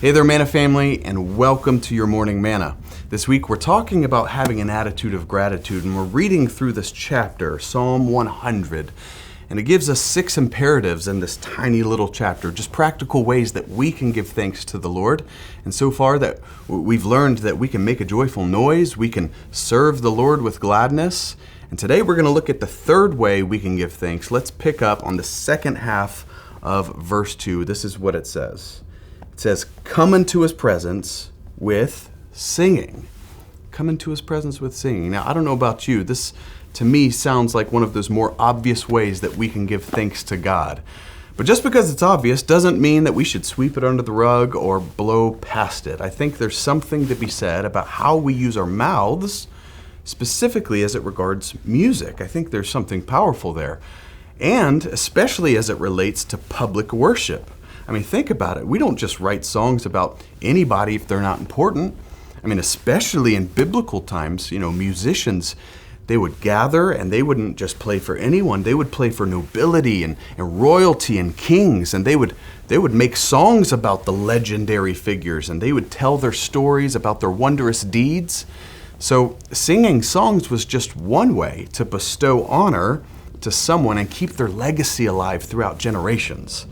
Hey there, Manna family, and welcome to your Morning Manna. This week we're talking about having an attitude of gratitude, and we're reading through this chapter, Psalm 100, and it gives us 6 imperatives in this tiny little chapter, just practical ways that we can give thanks to the Lord. And so far that we've learned that we can make a joyful noise, we can serve the Lord with gladness, and today we're going to look at the third way we can give thanks. Let's pick up on the second half of verse 2. This is what it says. It says, come into his presence with singing. Come into his presence with singing. Now, I don't know about you. This, to me, sounds like one of those more obvious ways that we can give thanks to God. But just because it's obvious doesn't mean that we should sweep it under the rug or blow past it. I think there's something to be said about how we use our mouths, specifically as it regards music. I think there's something powerful there. And especially as it relates to public worship. I mean, think about it. We don't just write songs about anybody if they're not important. I mean, especially in biblical times, musicians, they would gather and they wouldn't just play for anyone. They would play for nobility and royalty and kings. And they would make songs about the legendary figures. And they would tell their stories about their wondrous deeds. So singing songs was just one way to bestow honor to someone and keep their legacy alive throughout generations.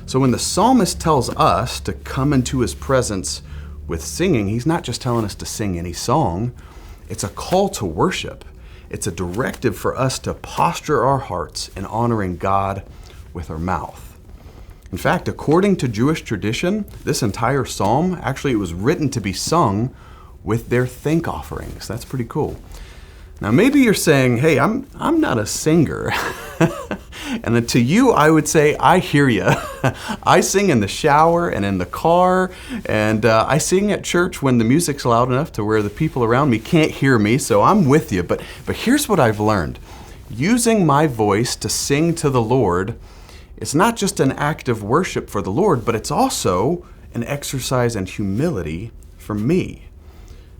So when the psalmist tells us to come into his presence with singing, he's not just telling us to sing any song. It's a call to worship. It's a directive for us to posture our hearts in honoring God with our mouth. In fact, according to Jewish tradition, this entire psalm, actually it was written to be sung with their thank offerings. That's pretty cool. Now maybe you're saying, hey, I'm not a singer. And then to you, I would say, I hear you. I sing in the shower and in the car, and I sing at church when the music's loud enough to where the people around me can't hear me, so I'm with you. But here's what I've learned. Using my voice to sing to the Lord, it's not just an act of worship for the Lord, but it's also an exercise in humility for me.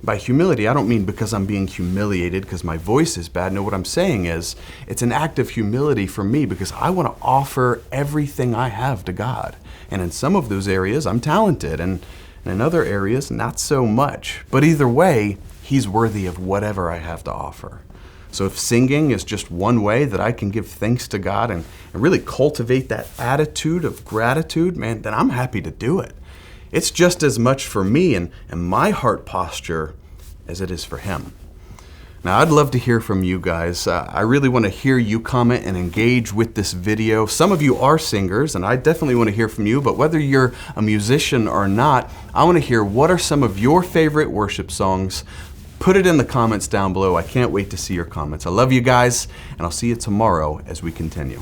By humility, I don't mean because I'm being humiliated because my voice is bad. No, what I'm saying is it's an act of humility for me because I want to offer everything I have to God. And in some of those areas, I'm talented, and in other areas, not so much. But either way, He's worthy of whatever I have to offer. So if singing is just one way that I can give thanks to God and really cultivate that attitude of gratitude, man, then I'm happy to do it. It's just as much for me and my heart posture as it is for Him. Now, I'd love to hear from you guys. I really want to hear you comment and engage with this video. Some of you are singers, and I definitely want to hear from you, but whether you're a musician or not, I want to hear what are some of your favorite worship songs. Put it in the comments down below. I can't wait to see your comments. I love you guys, and I'll see you tomorrow as we continue.